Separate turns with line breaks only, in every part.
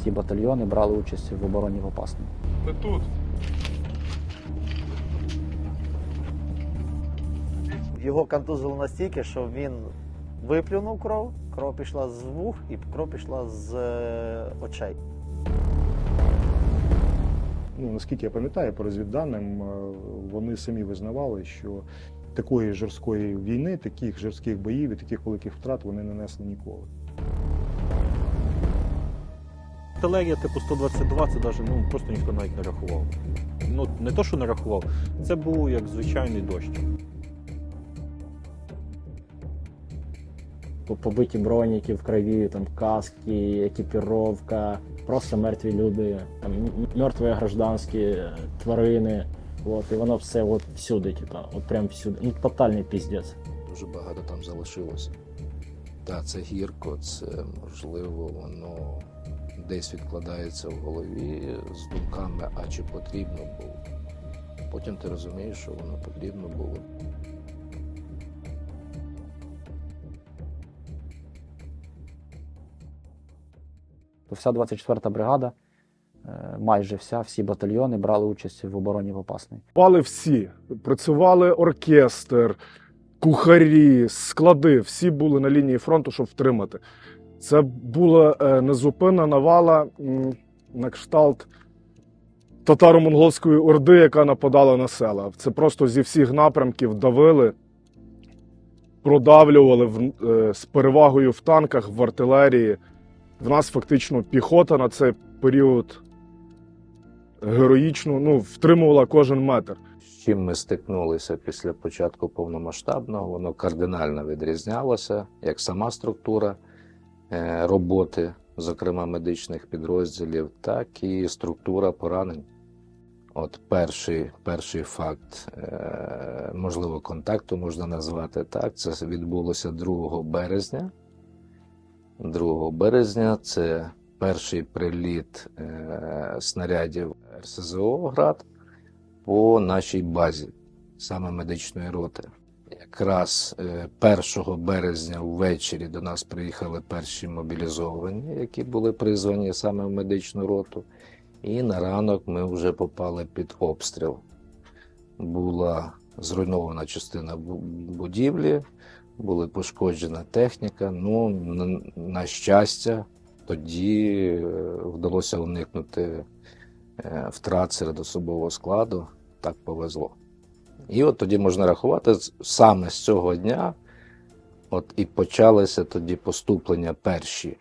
всі батальйони брали участь в обороні Попасної.
Ми тут.
Його контузило настільки, що він виплюнув кров, кров пішла з вух і кров пішла з очей.
Наскільки я пам'ятаю, по розвідданим, вони самі визнавали, що такої жорсткої війни, таких жорстких боїв і таких великих втрат вони не несли ніколи.
Артилерія типу 122 це навіть, просто ніхто навіть не рахував. Не то, що не рахував, це був як звичайний дощ.
Побиті броніки в крові, там каски, екіпіровка, просто мертві люди, там мертві гражданські тварини. І воно все всюди, прям всюди. Тотальний піздець.
Дуже багато там залишилося. Так, це гірко, це можливо, воно десь відкладається в голові з думками, а чи потрібно було. Потім ти розумієш, що воно потрібно було.
Вся 24-та бригада, майже всі батальйони брали участь в обороні Попасної.
Пали всі. Працювали оркестр, кухарі, склади. Всі були на лінії фронту, щоб втримати. Це була незупинна навала на кшталт татаро-монголської орди, яка нападала на села. Це просто зі всіх напрямків давили, продавлювали з перевагою в танках, в артилерії. В нас фактично піхота на цей період героїчно втримувала кожен метр.
З чим ми стикнулися після початку повномасштабного, воно кардинально відрізнялося, як сама структура роботи, зокрема медичних підрозділів, так і структура поранень. От перший факт, можливо, контакту можна назвати так, це відбулося 2 березня. 2 березня це перший приліт снарядів РСЗО «Град» по нашій базі, саме медичної роти. Якраз 1 березня ввечері до нас приїхали перші мобілізовані, які були призвані саме в медичну роту. І на ранок ми вже попали під обстріл. Була зруйнована частина будівлі, була пошкоджена техніка. На щастя, тоді вдалося уникнути втрат серед особового складу. Так повезло. І от тоді можна рахувати, саме з цього дня і почалися тоді перші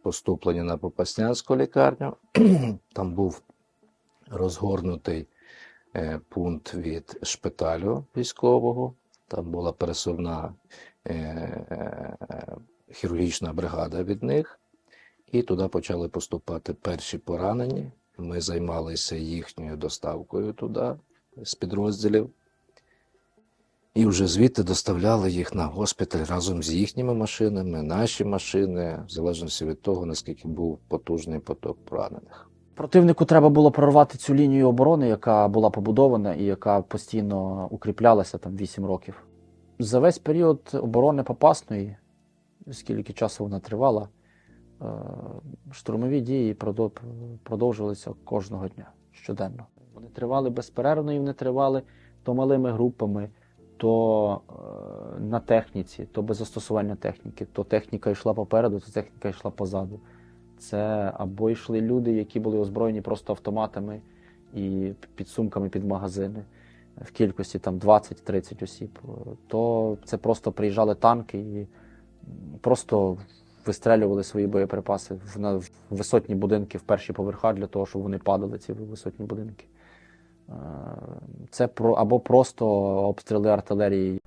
поступлення на Попаснянську лікарню. Там був розгорнутий пункт від шпиталю військового, там була пересувна хірургічна бригада від них, і туди почали поступати перші поранені. Ми займалися їхньою доставкою туди, з підрозділів. І вже звідти доставляли їх на госпіталь разом з їхніми машинами, наші машини, в залежності від того, наскільки був потужний поток поранених.
Противнику треба було прорвати цю лінію оборони, яка була побудована і яка постійно укріплялася 8 років. За весь період оборони Попасної, скільки часу вона тривала, штурмові дії продовжувалися кожного дня, щоденно. Вони тривали безперервно і вони тривали то малими групами, то на техніці, то без застосування техніки. То техніка йшла попереду, то техніка йшла позаду. Це або йшли люди, які були озброєні просто автоматами і підсумками під магазини в кількості 20-30 осіб. То це просто приїжджали танки і просто вистрелювали свої боєприпаси в висотні будинки, в перші поверха для того, щоб вони падали, ці висотні будинки. Це або просто обстріли артилерії.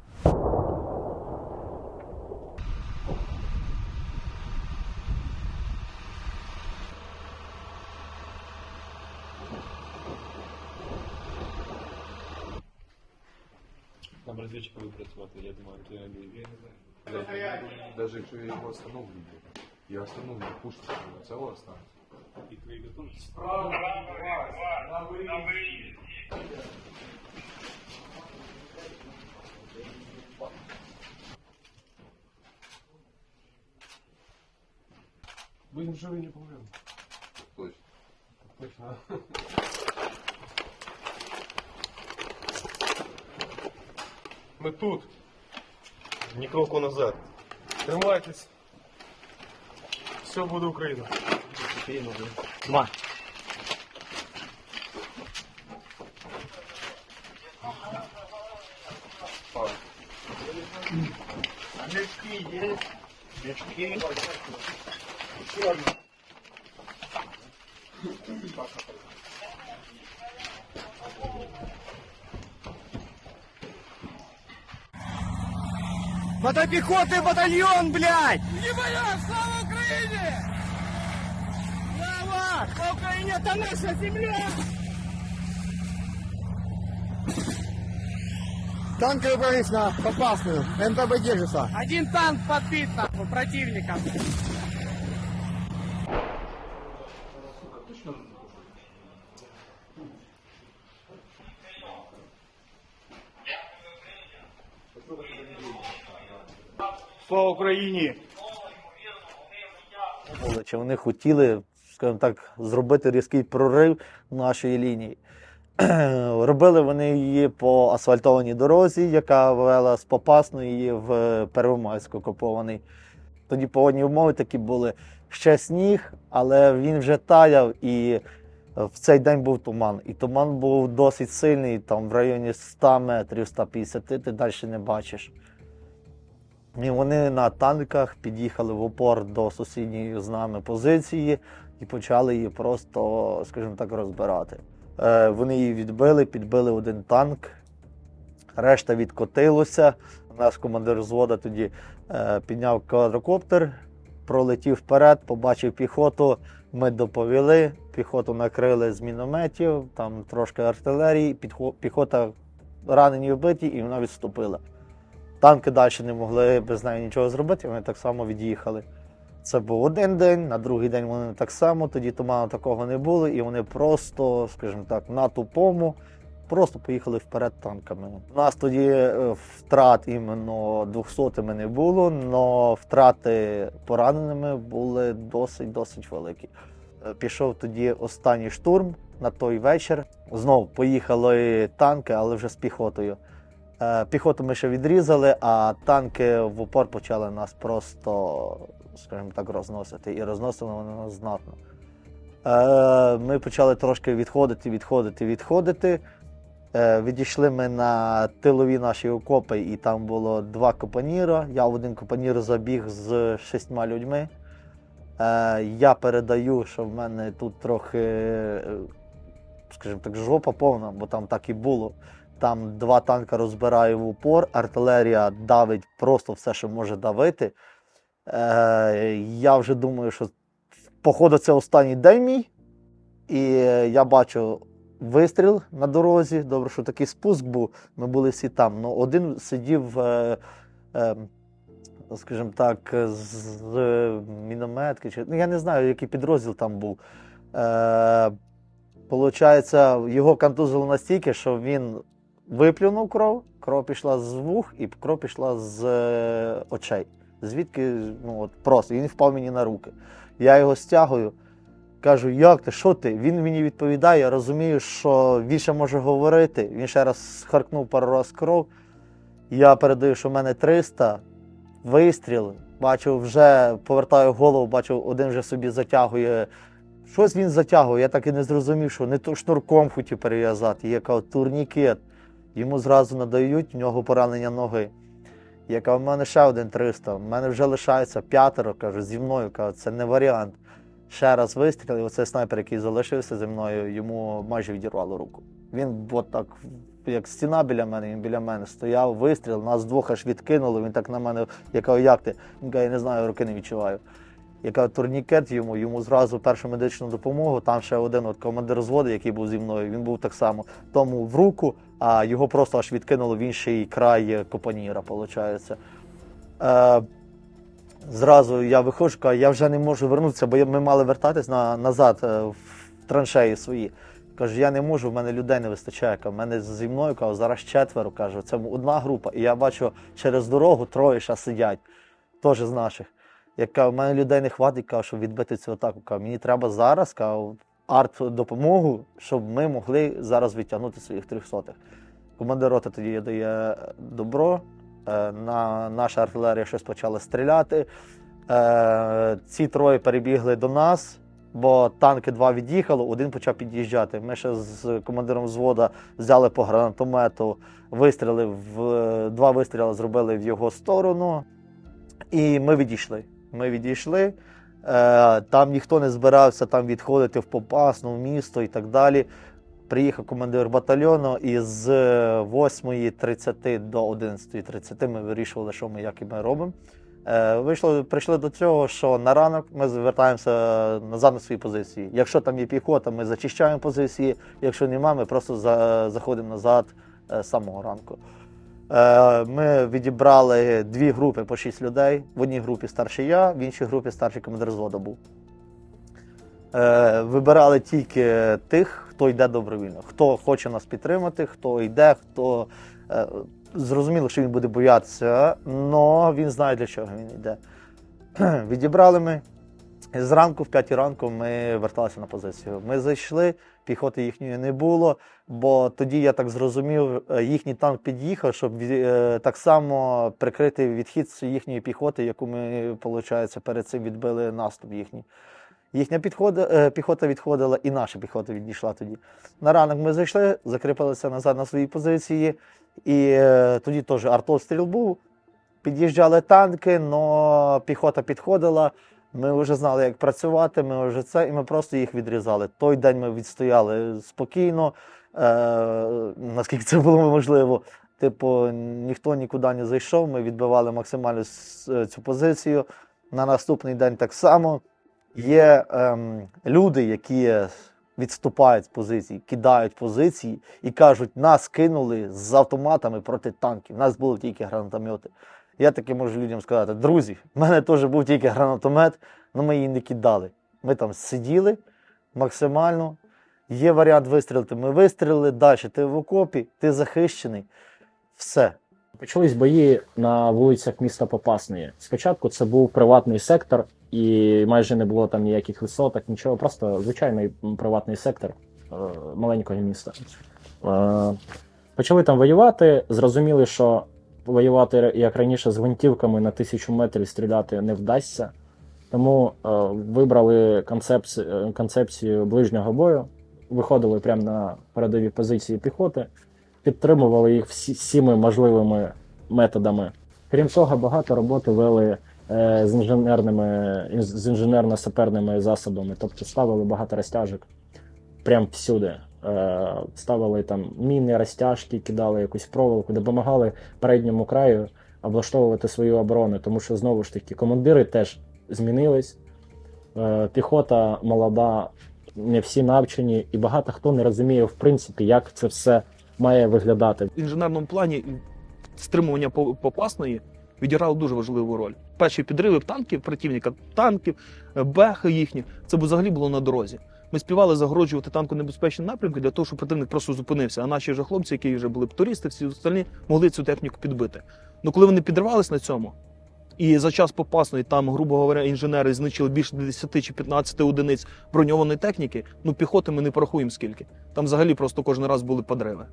Нам розвідчика буде працювати, я думаю, то я не знаю. Даже якщо я його остановлю, я остановлю, пушку цього останусь. І твої готові? Справа, на виїзді. Будем живы, не помрем. Ми тут. Ні кроку назад. Тримайтесь. Все буде Україна.
Мотопехотный батальон, блядь! Ебать, слава Украине! Слава! Слава Украине, это наша земля! Танк выбрались на попасную. МТБ держится. Один танк подбит нахуй противником. Слава Україні!
Чи вони хотіли, скажімо так, зробити різкий прорив нашої лінії. Робили вони її по асфальтованій дорозі, яка вела з Попасної в Первомайськ окупований. Тоді погодні умови такі були. Ще сніг, але він вже таяв, і в цей день був туман. І туман був досить сильний, там в районі 100 метрів, 150, ти далі не бачиш. І вони на танках під'їхали в опор до сусідньої з нами позиції і почали її просто, скажімо так, розбирати. Вони її відбили, підбили один танк, решта відкотилося. Наш командир взводу тоді підняв квадрокоптер, пролетів вперед, побачив піхоту, ми доповіли, піхоту накрили з мінометів, там трошки артилерії, піхота ранені вбиті і вона відступила. Танки далі не могли без неї нічого зробити, вони так само від'їхали. Це був один день, на другий день вони так само, тоді туману такого не було, і вони просто, скажімо так, на тупому, просто поїхали вперед танками. У нас тоді втрат іменно 200-ми не було, але втрати пораненими були досить великі. Пішов тоді останній штурм на той вечір. Знов поїхали танки, але вже з піхотою. Піхоту ми ще відрізали, а танки в упор почали нас просто, скажімо так, розносити. І розносили вони нас знатно. Ми почали трошки відходити. Відійшли ми на тилові наші окопи, і там було 2 капоніра. Я в один капонір забіг з 6 людьми. Я передаю, що в мене тут трохи, скажімо так, жопа повна, бо там так і було. Там 2 танка розбирає в упор, артилерія давить просто все, що може давити. Я вже думаю, що походу це останній день мій. І я бачу вистріл на дорозі. Добре, що такий спуск був, ми були всі там. Но один сидів, скажімо так, з мінометки. Я не знаю, який підрозділ там був. Получається, його контузило настільки, що він виплюнув кров пішла з вух і кров пішла з очей. Звідки, просто, він впав мені на руки. Я його стягую, кажу, як ти, що ти? Він мені відповідає, я розумію, що він ще може говорити. Він ще раз харкнув пару раз кров. Я передаю, що в мене 300, вистріл, бачу, вже повертаю голову, бачу, один вже собі затягує. Щось він затягує, я так і не зрозумів, що не то шнурком хотів перев'язати, є турнікет. Йому зразу надають, в нього поранення ноги. Я кажу, в мене ще один 300, в мене вже лишається 5, кажу, зі мною, кажу, це не варіант. Ще раз вистріл, і оцей снайпер, який залишився зі мною, йому майже відірвало руку. Він от так, як стіна біля мене, він біля мене стояв, вистріл, нас 2 аж відкинуло, він так на мене, я кажу, як ти? Він каже, я не знаю, руки не відчуваю. Я кажу, турнікет йому зразу першу медичну допомогу, там ще один командир взводу, який був зі мною, він був так само, тому в руку, а його просто аж відкинуло в інший край капоніра, виходить. Зразу я виходжу, кажу, я вже не можу вернутися, бо ми мали вертатись назад в траншеї свої. Кажу, я не можу, в мене людей не вистачає. В мене зі мною, кажу, зараз 4, кажу, це одна група. І я бачу, через дорогу 3 ще сидять, теж з наших. Я кажу, в мене людей не хватить, кажу, щоб відбити цю атаку. Кажу, мені треба зараз, кажу, арт-допомогу, щоб ми могли зараз відтягнути своїх 300-х. Командир роти тоді дає добро, наша артилерія щось почала стріляти. Ці троє перебігли до нас, бо танки 2 від'їхало, один почав під'їжджати. Ми ще з командиром взвода взяли по гранатомету, вистріли 2 вистріли зробили в його сторону, і ми відійшли. Там ніхто не збирався там відходити в Попасну, в місто і так далі. Приїхав командир батальйону, і з 8:30 до 11:30 ми вирішували, що ми, як і ми робимо. Прийшли до цього, що на ранок ми звертаємося назад на свої позиції. Якщо там є піхота, ми зачищаємо позиції, якщо немає, ми просто заходимо назад з самого ранку. Ми відібрали 2 групи по 6 людей. В одній групі старший я, в іншій групі старший командир взводу був. Вибирали тільки тих, хто йде добровільно, хто хоче нас підтримати, хто йде, хто зрозуміло, що він буде боятися, але він знає, для чого він йде. Відібрали ми. Зранку, в 5 ранку, ми верталися на позицію. Ми зайшли, піхоти їхньої не було, бо тоді, я так зрозумів, їхній танк під'їхав, щоб так само прикрити відхід їхньої піхоти, яку ми, виходить, перед цим відбили наступ їхній. Їхня піхота відходила, і наша піхота відійшла тоді. На ранок ми зайшли, закріпилися назад на свої позиції, і тоді теж артобстріл був, під'їжджали танки, але піхота підходила, ми вже знали, як працювати, і ми просто їх відрізали. Той день ми відстояли спокійно, наскільки це було можливо. Типу, ніхто нікуди не зайшов, ми відбивали максимально цю позицію. На наступний день так само. Є люди, які відступають з позицій, кидають позиції і кажуть, нас кинули з автоматами проти танків, у нас були тільки гранатомети. Я таки можу людям сказати, друзі, в мене теж був тільки гранатомет, але ми її не кидали. Ми там сиділи максимально, є варіант вистрілити, ми вистрілили, далі ти в окопі, ти захищений, все.
Почались бої на вулицях міста Попасної. Спочатку це був приватний сектор, і майже не було там ніяких висоток, нічого, просто звичайний приватний сектор маленького міста. Почали там воювати, зрозуміли, що воювати, як раніше, з гвинтівками на 1000 метрів стріляти не вдасться. Тому вибрали концепцію ближнього бою, виходили прямо на передові позиції піхоти, підтримували їх всіми можливими методами. Крім того, багато роботи вели з інженерно-саперними засобами, тобто ставили багато розтяжок прямо всюди. Ставили там міни, розтяжки, кидали якусь проволоку, допомагали передньому краю облаштовувати свою оборону, тому що, знову ж таки, командири теж змінились, піхота молода, не всі навчені, і багато хто не розуміє, в принципі, як це все має виглядати.
В інженерному плані стримування Попасної відіграло дуже важливу роль. Перші підриви танків, противника, танків, бехи їхні, це взагалі було на дорозі. Ми співали загороджувати танку небезпечні напрямки для того, щоб противник просто зупинився, а наші вже хлопці, які вже були туристи, всі остальні, могли цю техніку підбити. Ну коли вони підривались на цьому, і за час Попасної там, грубо говоря, інженери знищили більше 10 чи 15 одиниць броньованої техніки, ну піхоти ми не порахуємо скільки. Там взагалі просто кожен раз були підриви.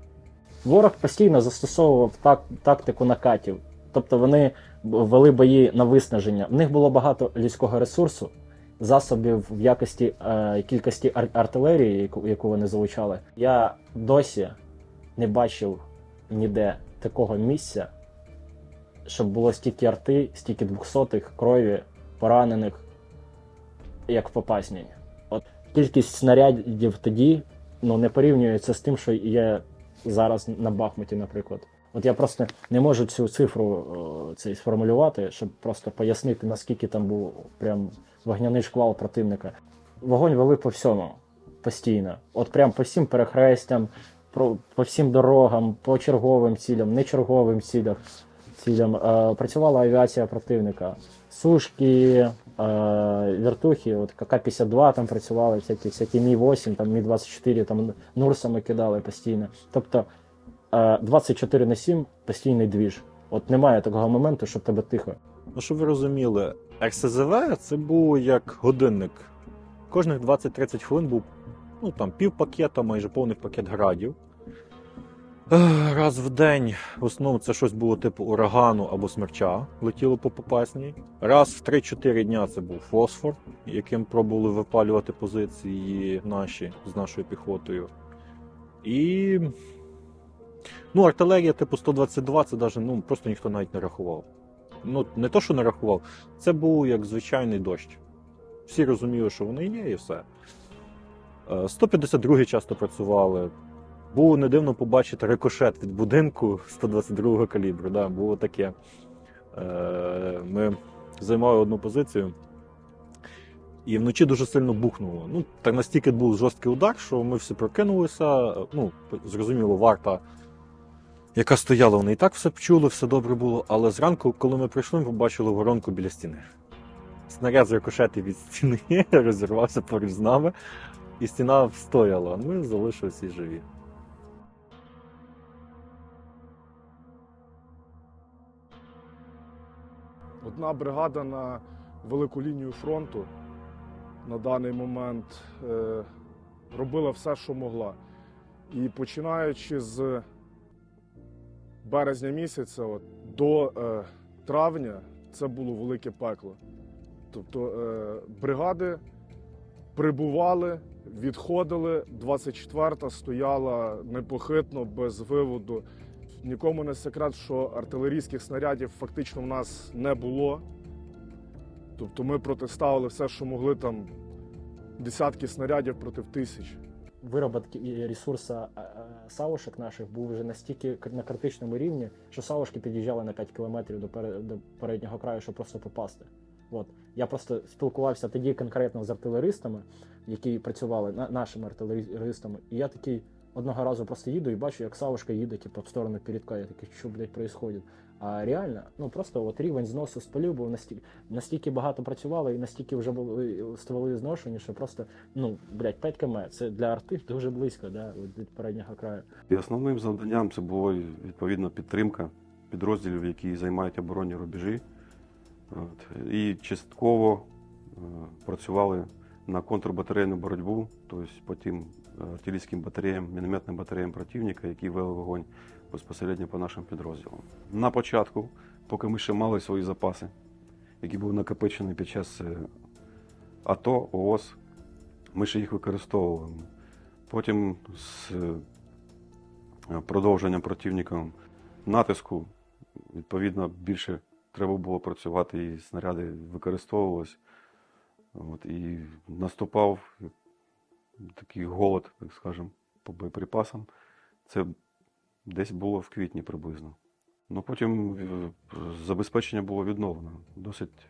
Ворог постійно застосовував тактику накатів. Тобто вони вели бої на виснаження. В них було багато людського ресурсу, засобів в якості кількості артилерії, яку вони залучали. Я досі не бачив ніде такого місця, щоб було стільки арти, стільки 200-х, крові, поранених, як в Попасній. От кількість снарядів тоді не порівнюється з тим, що є зараз на Бахмуті, наприклад. От я просто не можу цю цифру сформулювати, щоб просто пояснити, наскільки там був прям вогняний шквал противника. Вогонь вели по всьому, постійно. От прям по всім перехрестям, по всім дорогам, по черговим цілям, нечерговим цілям. Працювала авіація противника. Сушки, вертухи, от КК-52 там працювали, всякі Мі-8, там Мі-24, там Нурсами кидали постійно. Тобто 24/7 постійний двіж. От немає такого моменту, щоб тебе тихо.
Ну, щоб ви розуміли, РСЗВ це був як годинник. Кожних 20-30 хвилин був Ну там пів пакета, майже повний пакет градів. Раз в день, в основному це щось було типу урагану або смерча, летіло по Попасній. Раз в 3-4 дня це був фосфор, яким пробували випалювати позиції наші з нашою піхотою. І артилерія типу 122 це навіть, просто ніхто навіть не рахував. Не то, що не рахував, це був як звичайний дощ. Всі розуміли, що вони є, і все. 152 часто працювали. Було не дивно побачити рикошет від будинку 122 калібру. Да, було таке. Ми займали одну позицію, і вночі дуже сильно бухнуло. Так настільки був жорсткий удар, що ми всі прокинулися. Зрозуміло, варта, яка стояла, вони і так все чули, все добре було. Але зранку, коли ми прийшли, ми побачили воронку біля стіни. Снаряд зрикошетив від стіни, розірвався поруч з нами, і стіна встояла, а ми залишилися живі.
Одна бригада на велику лінію фронту на даний момент робила все, що могла. І починаючи з березня місяця до травня, це було велике пекло. Тобто бригади прибували, відходили, 24-та стояла непохитно, без виводу. Нікому не секрет, що артилерійських снарядів фактично в нас не було. Тобто ми протиставили все, що могли, там десятки снарядів проти тисяч.
Виробіток ресурсу савушек наших був вже настільки на критичному рівні, що савушки під'їжджали на 5 кілометрів до переднього краю, щоб просто попасти. Я просто спілкувався тоді конкретно з артилеристами, які працювали, нашими артилеристами, і я такий одного разу просто їду і бачу, як савушка їде в сторону передка. Я такий, що, відбувається? А реально, просто рівень зносу з полів був настільки багато працювало і настільки вже були стволи зношені, що просто, 5 км, це для арти дуже близько, від переднього краю.
І основним завданням це було, відповідно, підтримка підрозділів, які займають оборонні рубежі. І частково працювали на контрбатарейну боротьбу, тобто по тим артилерійським батареям, мінометним батареям противника, які вели вогонь безпосередньо по нашим підрозділам. На початку, поки ми ще мали свої запаси, які були накопичені під час АТО, ООС, ми ще їх використовували. Потім з продовженням противником натиску, відповідно, більше треба було працювати, і снаряди використовувалися. І наступав такий голод, так скажемо, по боєприпасам. Це десь було в квітні приблизно. Потім забезпечення було відновлено. Досить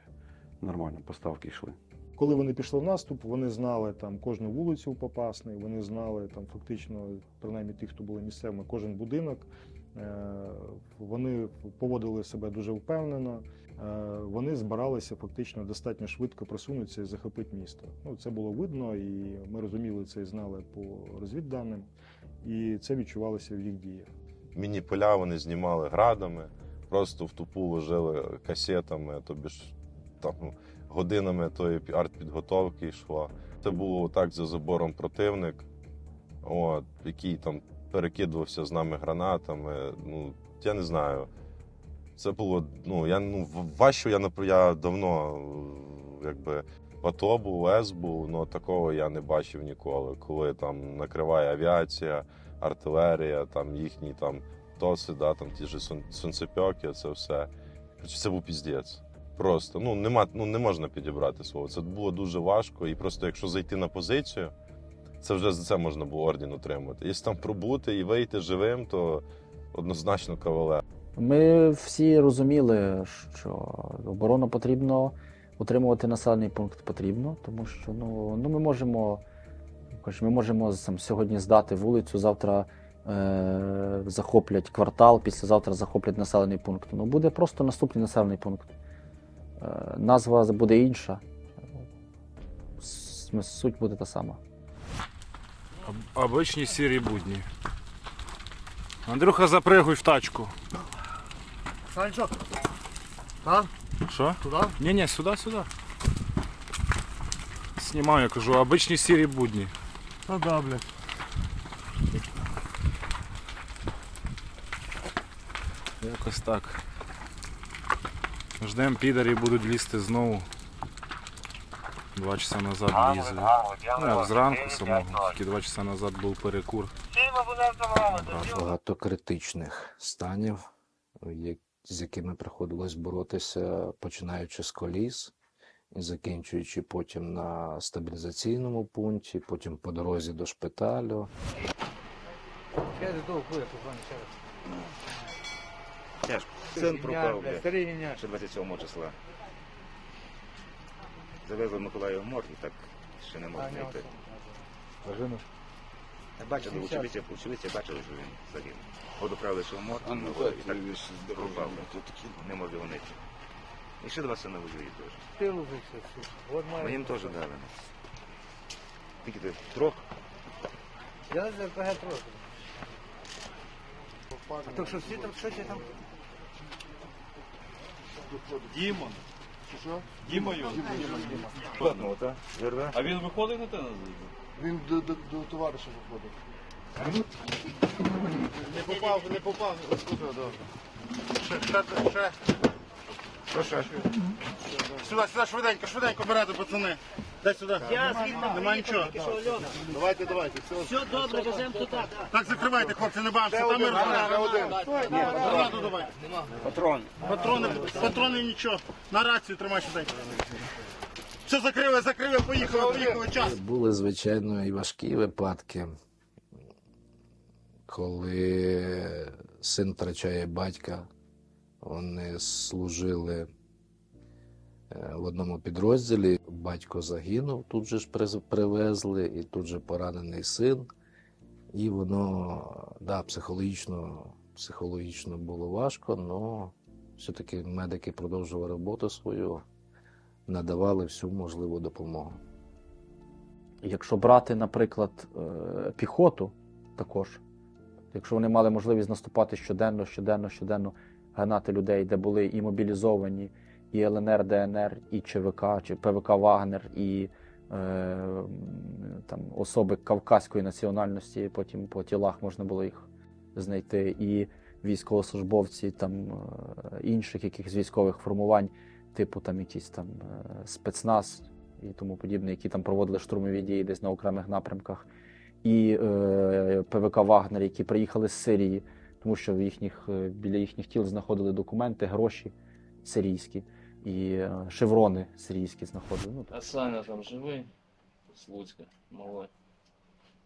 нормально, поставки йшли.
Коли вони пішли в наступ, вони знали там кожну вулицю у Попасної, вони знали там фактично, принаймні ті, хто були місцевими, кожен будинок. Вони поводили себе дуже впевнено, вони збиралися фактично достатньо швидко просунутися і захопити місто. Це було видно, і ми розуміли це і знали по розвідданим, і це відчувалося в їх діях.
Міні-поля вони знімали градами, просто в тупу ложили касетами, тобі ж там годинами тої артпідготовки йшло. Це було так за забором противник, який там перекидувався з нами гранатами. Я не знаю. Це було, важче, я давно, в АТО був, ОС був, але такого я не бачив ніколи, коли там накриває авіація, артилерія, там їхні там ТОСи, там ті ж сонцепьоки, це все. Це був піздець. Просто, не можна підібрати слово. Це було дуже важко, і просто якщо зайти на позицію, це вже за це можна було орден отримати. Якщо там пробути і вийти живим, то однозначно кавалер.
Ми всі розуміли, що оборону потрібно, утримувати населений пункт потрібно, тому що ми можемо сьогодні здати вулицю, завтра захоплять квартал, післязавтра захоплять населений пункт. Буде просто наступний населений пункт. Назва буде інша, суть буде та сама.
Обичні сірі будні. Андрюха, запригуй в тачку.
Санчо, там?
Що?
Туди?
Ні, сюди. Знімаю, я кажу, обичні сірі будні. Та да, блядь. Якось так. Ждем, підарі будуть лізти знову. 2 часа назад лізли. Ну, як зранку самого, тільки 2 часа назад був перекур.
Багато критичних станів, з якими приходилось боротися, починаючи з коліс і закінчуючи потім на стабілізаційному пункті, потім по дорозі до шпиталю.
Тяжко. Син пропав, блядь, ще 27 числа. Завезли Миколаїв в морг і так ще не можна знайти. Бачили, очевидці бачили, що він загинув. Доправили ще в морг, і так пропав. Не можна його знайти. І ще 2 сина виживі теж. Ми їм теж дали. Тільки ти 3?
Я за ПГ трохи. А то що всі там, що ще там?
Дімон. Що? Діма його?
Ладно, так? Верда?
А він виходить на те?
Він до товариша виходить. Не попав, розкусив, добре. Ще.
Прошу.
Сюди, швиденько берете, пацани. Дай сюди. Нема нічого. Давайте.
Все добре, веземо туди.
Так, закривайте, хлопці, не бався. Там ми гранату давай. Патрони нічого. На рацію тримай швиденько. Все, закрили, поїхали, час.
Були, звичайно, і важкі випадки, коли син втрачає батька. Вони служили в одному підрозділі. Батько загинув, тут же ж привезли, і тут же поранений син. І воно, да, психологічно було важко, але все-таки медики продовжували роботу свою, надавали всю можливу допомогу.
Якщо брати, наприклад, піхоту також, якщо вони мали можливість наступати щоденно, гнати людей, де були і мобілізовані, і ЛНР, ДНР, і ЧВК, чи ПВК «Вагнер», і там, особи кавказької національності, потім по тілах можна було їх знайти, і військовослужбовці там, інших якихось військових формувань, типу там якийсь там спецназ і тому подібне, які там проводили штурмові дії десь на окремих напрямках, і ПВК «Вагнер», які приїхали з Сирії, тому що біля їхніх тіл знаходили документи, гроші сирійські і шеврони сирійські знаходили.
А Саня там живий? З Луцька, малий.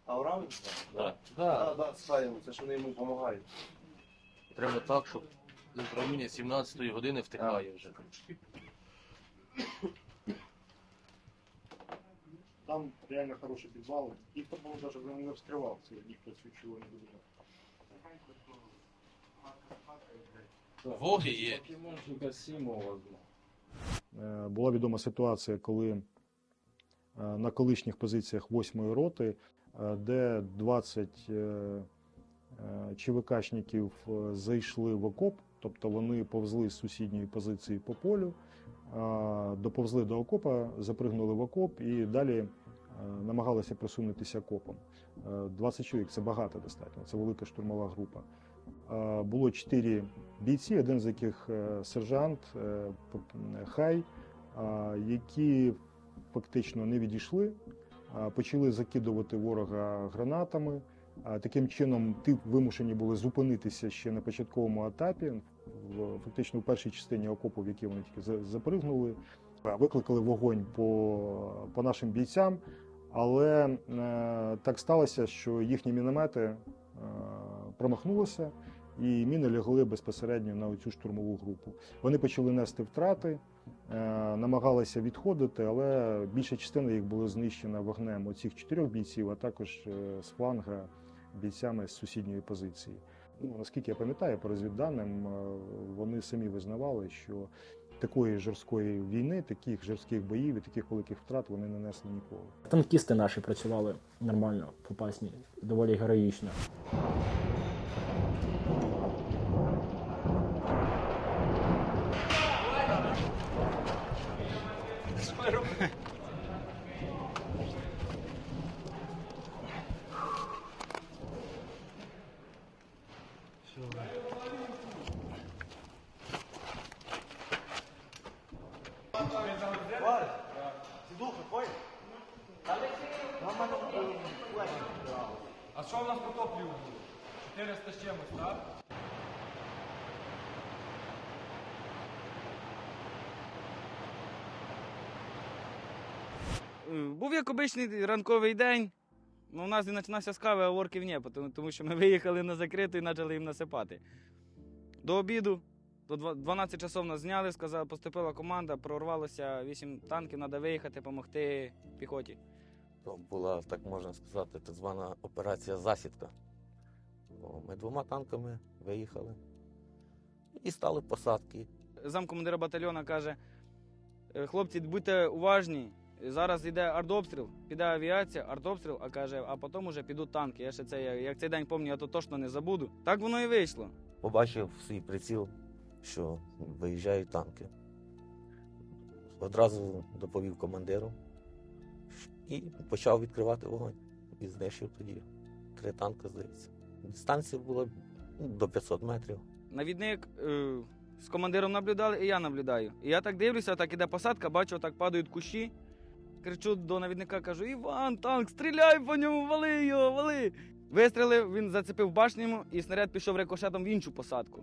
А Уравин?
Так.
Да, Саня, це ж вони йому допомагають.
Треба так, щоб з управління 17-ї години втихає вже.
Там реально хороший підвал. Ніхто, по-моєму, навіть не вскривав це, ніхто свічу не дуже.
Воги є.
Була відома ситуація, коли на колишніх позиціях 8-ї роти, де 20 ЧВКшників зайшли в окоп, тобто вони повзли з сусідньої позиції по полю, доповзли до окопа, запригнули в окоп і далі намагалися просунутися окопом. 20 чоловік – це багато достатньо, це велика штурмова група. Було 4 бійці, один з яких сержант Хай, які фактично не відійшли, почали закидувати ворога гранатами. Таким чином, ті вимушені були зупинитися ще на початковому етапі, фактично в першій частині окопу, в який вони тільки запригнули. Викликали вогонь по нашим бійцям, але так сталося, що їхні міномети промахнулися, і міни лягли безпосередньо на цю штурмову групу. Вони почали нести втрати, намагалися відходити, але більша частина їх була знищена вогнем оцих 4 бійців, а також з фланга бійцями з сусідньої позиції. Наскільки я пам'ятаю, по розвідданим, вони самі визнавали, що такої жорсткої війни, таких жорстких боїв і таких великих втрат вони не несли ніколи.
Танкісти наші працювали нормально, попасні, доволі героїчно.
А що в нас по топливу було? 400 з чимось, так?
Був як обичний ранковий день. У нас він починався з кави, а орків ні, тому що ми виїхали на закриту і почали їм насипати. До обіду, до 12 часов нас зняли, сказали, поступила команда, прорвалося 8 танків, треба виїхати, допомогти піхоті.
То була, так можна сказати, так звана операція «Засідка». Ми 2 танками виїхали і стали посадки.
Замкомандира батальйону каже, хлопці, будьте уважні, зараз йде артобстріл, піде авіація, артобстріл, а каже, а потім уже підуть танки. Я ще як цей день пам'ятаю, я то точно не забуду. Так воно і вийшло.
Побачив свій приціл, що виїжджають танки. Одразу доповів командиру і почав відкривати вогонь. І знищив тоді 3 танки, здається. Дистанція була до 500 метрів.
Навідник з командиром наблюдали, і я наблюдаю. І я так дивлюся, так іде посадка, бачу, так падають кущі. Кричу до навідника, кажу, Іван, танк, стріляй по ньому, вали його, вали. Вистрілив, він зацепив башню йому, і снаряд пішов рикошетом в іншу посадку.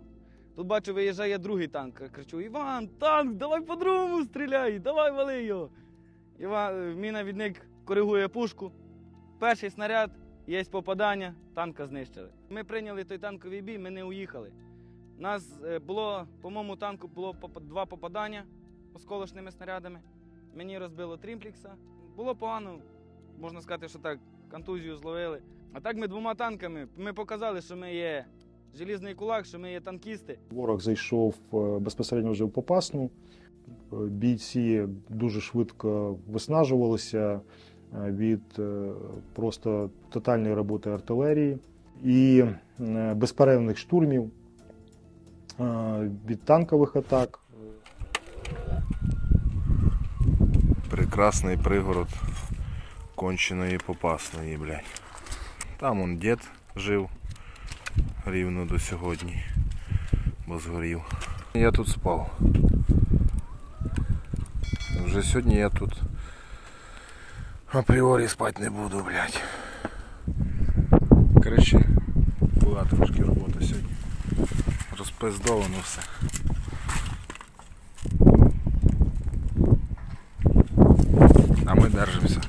Тут бачу, виїжджає другий танк. Кричу, Іван, танк, давай по-другому стріляй, давай вали його. Мій навідник коригує пушку. Перший снаряд, є попадання, танка знищили. Ми прийняли той танковий бій, ми не уїхали. У нас було, по моєму танку було 2 попадання осколочними снарядами. Мені розбило трімплекса. Було погано, можна сказати, що так, контузію зловили. А так ми 2 танками, ми показали, що ми є желізний кулак, що ми є танкісти.
Ворог зайшов безпосередньо вже в Попасну. Бійці дуже швидко виснажувалися від просто тотальної роботи артилерії і безперервних штурмів, від танкових атак.
Прекрасний пригород конченої Попасної, блядь. Там он дід жив рівно до сьогодні, бо згорів. Я тут спав. Вже сьогодні я тут апріорі спати не буду, блядь. Коротше, була трошки робота сьогодні. Розпиздовано все. А ми держимося.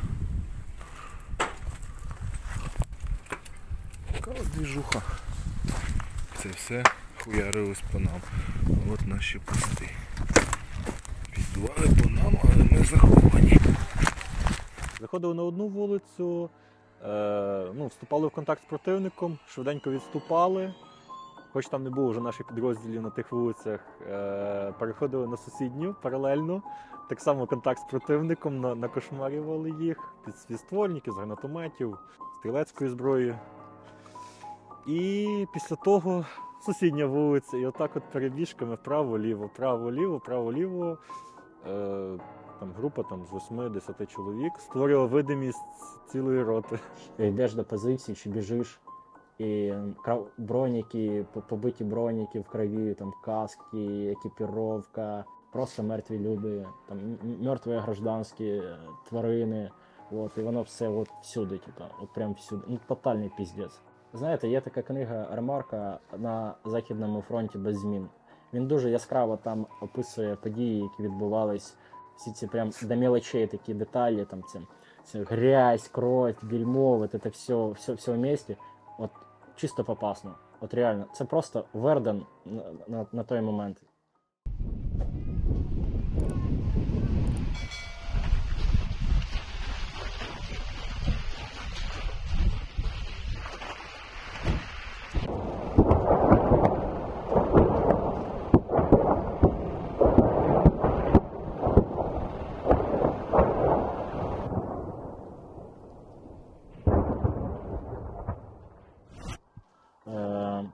Така двіжуха. Це все хуярилось по нам. От наші пости. Відбували по нам, але не заховані.
Заходили на одну вулицю, вступали в контакт з противником, швиденько відступали. Хоч там не було вже наших підрозділів на тих вулицях, переходили на сусідню паралельно. Так само контакт з противником, накошмарювали їх зі ствольників, з гранатометів, стрілецької зброї. І після того сусідня вулиця. І отак от перебіжками вправо-ліво, право-ліво, право-ліво. Там група з 8-10 чоловік створювала видимість цілої роти.
Йдеш до позиції чи біжиш, і броніки, побиті броніки в крові, там каски, екіпіровка, просто мертві люди, там мертві гражданські тварини. І воно все всюди, прям всюди. Тотальний піздець. Знаєте, є така книга Ремарка «На Західному фронті без змін». Він дуже яскраво там описує події, які відбувались, всі ці прям до мелочей такі деталі, там це грязь, кровь, дерьмо, це все вместе. Чисто Попасно. Реально, це просто Верден на той момент.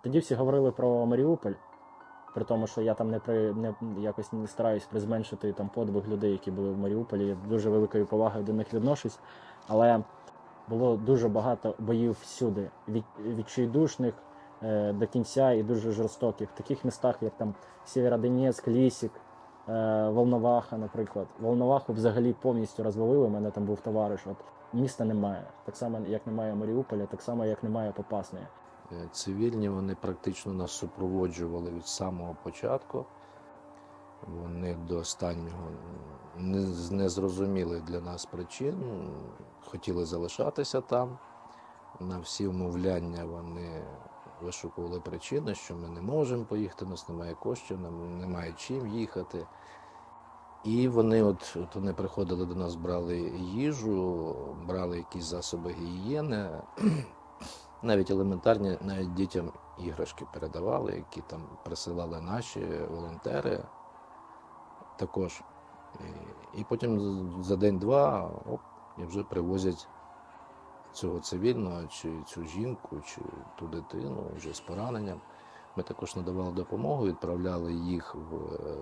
Тоді всі говорили про Маріуполь, при тому, що я там якось не стараюсь призменшити там подвиг людей, які були в Маріуполі. Я дуже великою повагою до них відношусь, але було дуже багато боїв всюди, відчайдушних до кінця і дуже жорстоких. В таких містах, як там Сєвєродонецьк, Лісік, Волноваха, наприклад. Волноваху взагалі повністю розвалили, у мене там був товариш. міста немає. Так само, як немає Маріуполя, так само, як немає Попасної.
Цивільні вони практично нас супроводжували від самого початку. Вони до останнього з незрозумілих для нас причин хотіли залишатися там. На всі вмовляння вони вишукували причини, що ми не можемо поїхати, у нас немає коштів, нам немає чим їхати. І вони вони приходили до нас, брали їжу, брали якісь засоби гігієни, навіть елементарні, навіть дітям іграшки передавали, які там присилали наші волонтери також. І потім за день-два і вже привозять цього цивільного, чи цю жінку, чи ту дитину вже з пораненням. Ми також надавали допомогу, відправляли їх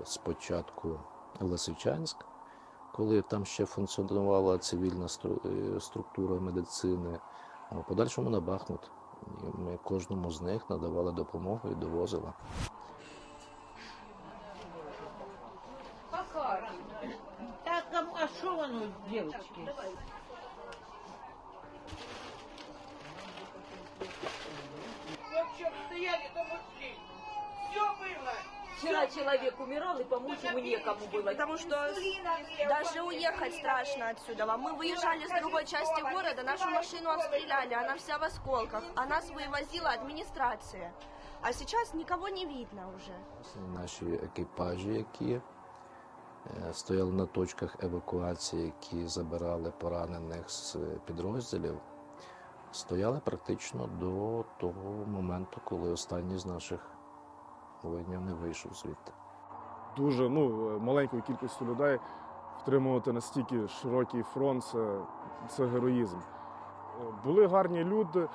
спочатку в Лисичанськ, коли там ще функціонувала цивільна структура медицини, а в подальшому на Бахмут. І ми кожному з них надавали допомогу і довозили.
Так, а что оно, девочки?
Вчера человек умирал, и помочь ему некому было. Потому что даже уехать страшно отсюда. Мы выезжали с другой части города, нашу машину обстреляли, она вся в осколках. А нас вывозила администрация. А сейчас никого не видно уже.
Наші екіпажі, які стояли на точках евакуації, які забирали поранених з підрозділів, стояли практично до того моменту, коли останній з наших воїнів не вийшов звідти.
Дуже маленькою кількістю людей втримувати настільки широкий фронт це героїзм. Були гарні люди,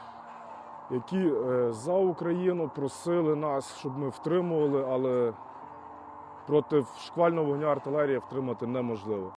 які за Україну просили нас, щоб ми втримували, але проти шквального вогню артилерії втримати неможливо.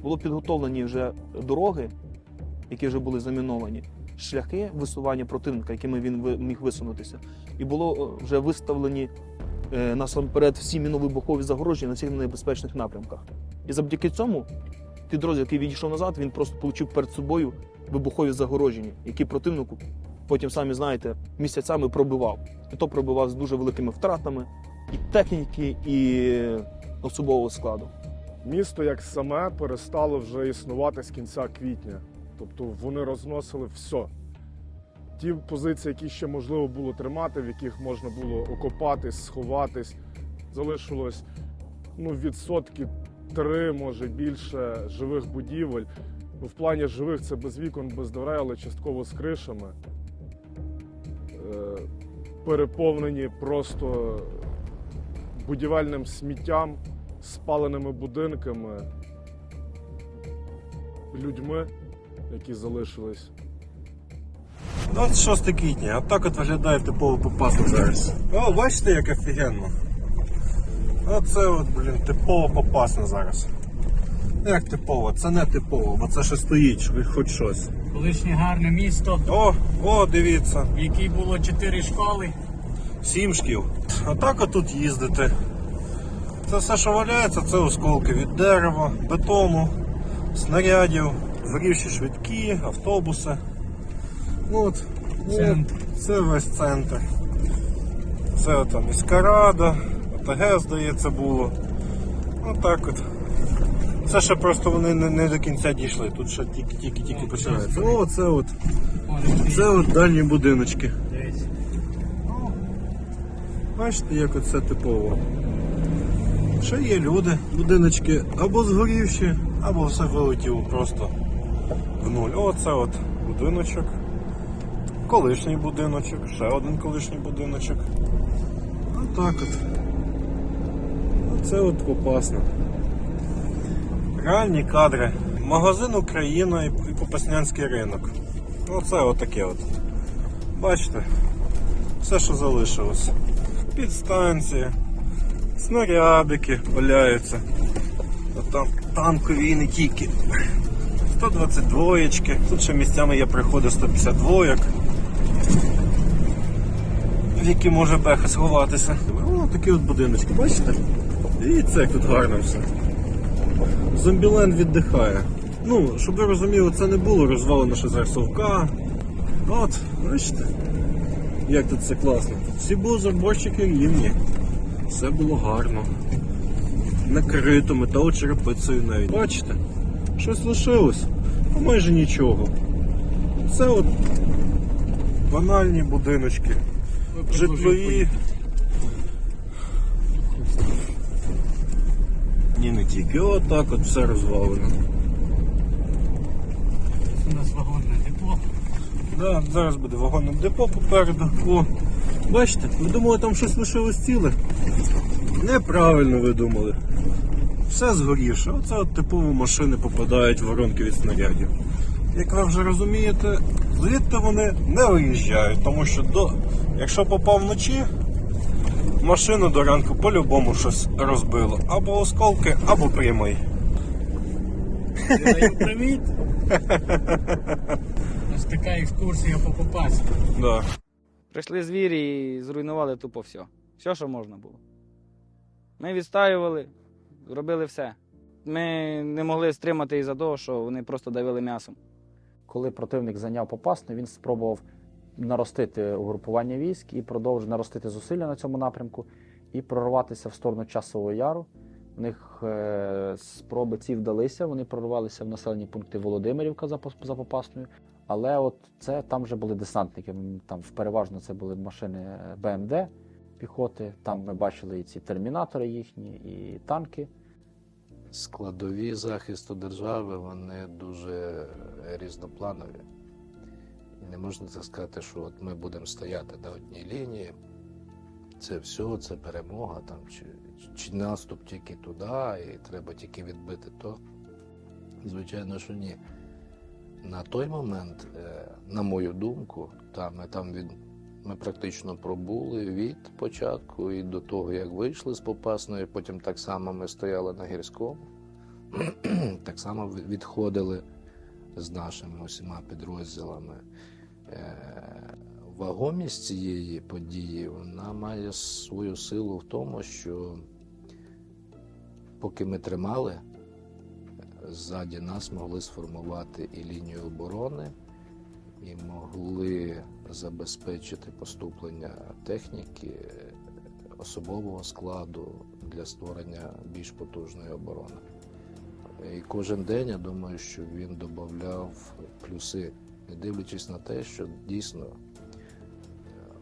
Було підготовлені вже дороги, які вже були заміновані, шляхи висування противника, якими він міг висунутися. І було вже виставлені насамперед всі мінно-вибухові загорожі на всіх небезпечних напрямках. І завдяки цьому підрозділ, який відійшов назад, він просто отримав перед собою вибухові загороження, які противнику потім, самі знаєте, місяцями пробивав. І то пробивав з дуже великими втратами і техніки, і особового складу.
Місто як саме перестало вже існувати з кінця квітня. Тобто вони розносили все. Ті позиції, які ще можливо було тримати, в яких можна було окопатись, сховатись, залишилось відсотки 3, може більше живих будівель. В плані живих це без вікон, без дверей, але частково з кришами. Переповнені просто будівельним сміттям, спаленими будинками, людьми, які залишились.
26 квітня, отак от виглядає типово Попасна зараз. О, бачите, як офігенно. Оце типово Попасна зараз. Як типово? Це не типово, бо це ще стоїть, хоч щось.
Колишнє гарне місто.
О, дивіться.
В якій було 4 школи.
7 шкіл. Отак от тут їздити. Це все, що валяється, це осколки від дерева, бетону, снарядів, згорівші швидкі, автобуси. Це весь центр. Це там міська рада, ОТГ, здається, було. Отак от. Це ще просто вони не до кінця дійшли, тут ще тільки починається. Це от дальні будиночки. Бачите, як оце типово. Ще є люди, будиночки або згорівші, або все вилетіло просто в нуль. Оце от будиночок, колишній будиночок, ще один колишній будиночок. Отак от. Це от Попасна. Реальні кадри. Магазин Україна і Попаснянський ринок. Оце отаке от. Бачите? Все, що залишилось. Підстанція, снарядики валяються. А там танкові і не тільки. 122-ки. Тут ще місцями є приходи 152-ок, в які може беха сховатися. О, такі от будиночки, бачите? І це як тут гарно все. Зомбіленд віддихає. Ну, щоб ви розуміли, це не було розвалено ще зараз совка. От, бачите, як тут все класно. Всі були заборчики рівні. Все було гарно. Накрито металочерепицею навіть. Бачите? Щось лишилось, а майже нічого. Це от банальні будиночки. Житлові. Ні, не тільки. Отак от все розвалено.
У нас вагонне депо.
Да, зараз буде вагонне депо попереду. О, бачите, ви думали, там щось лишилось ціле? Неправильно ви думали. Все згорівше. Оце от типово машини попадають в воронки від снарядів. Як ви вже розумієте, звідти вони не виїжджають, тому що якщо попав вночі, машину до ранку по-любому щось розбило. Або осколки, або прямий.
Привіт! Ось така екскурсія по Попасні.
Да.
Прийшли звірі і зруйнували тупо все. Все, що можна було. Ми відстаювали, робили все. Ми не могли стримати із-за того, що вони просто давили м'ясом.
Коли противник зайняв Попасну, він спробував наростити угрупування військ і продовжив наростити зусилля на цьому напрямку і прорватися в сторону Часового Яру. У них спроби ці вдалися, вони прорвалися в населені пункти Володимирівка за Попасною, але от це там вже були десантники, там переважно це були машини БМД піхоти, там ми бачили і ці термінатори їхні, і танки.
Складові захисту держави, вони дуже різнопланові. І не можна так сказати, що от ми будемо стояти на одній лінії, це все, це перемога, там, чи наступ тільки туди, і треба тільки відбити то. Звичайно, що ні. На той момент, на мою думку, ми практично пробули від початку і до того, як вийшли з Попасної, потім так само ми стояли на Гірському, так само відходили з нашими усіма підрозділами. Вагомість цієї події, вона має свою силу в тому, що поки ми тримали, ззаді нас могли сформувати і лінію оборони, і могли забезпечити поступлення техніки, особового складу для створення більш потужної оборони. І кожен день, я думаю, що він додавав плюси, не дивлячись на те, що дійсно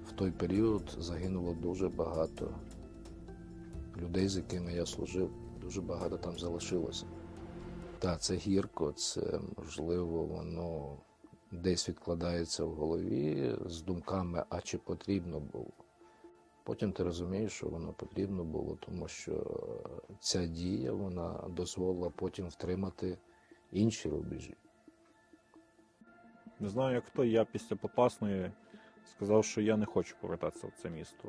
в той період загинуло дуже багато людей, з якими я служив, дуже багато там залишилося. Так, це гірко, це, можливо, воно десь відкладається в голові з думками, а чи потрібно було. Потім ти розумієш, що воно потрібно було, тому що ця дія, вона дозволила потім втримати інші рубежі.
Не знаю, як хто, я після Попасної сказав, що я не хочу повертатися в це місто.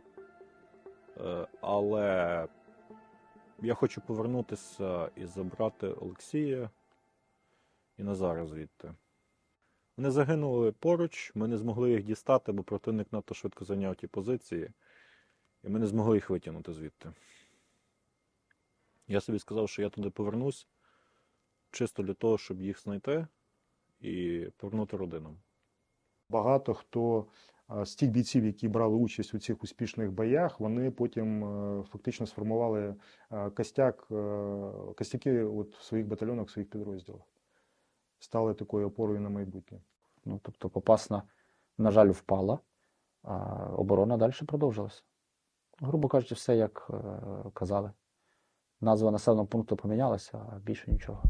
Але я хочу повернутися і забрати Олексія і Назара звідти. Вони загинули поруч, ми не змогли їх дістати, бо противник надто швидко зайняв ті позиції, і ми не змогли їх витягнути звідти. Я собі сказав, що я туди повернусь чисто для того, щоб їх знайти і повернути родинам.
Багато хто з тих бійців, які брали участь у цих успішних боях, вони потім фактично сформували костяки от в своїх батальйонах, в своїх підрозділах. Стали такою опорою на майбутнє.
Ну, тобто Попасна, на жаль, впала, а оборона далі продовжилася. Грубо кажучи, все як казали. Назва населеного пункту помінялася, а більше нічого.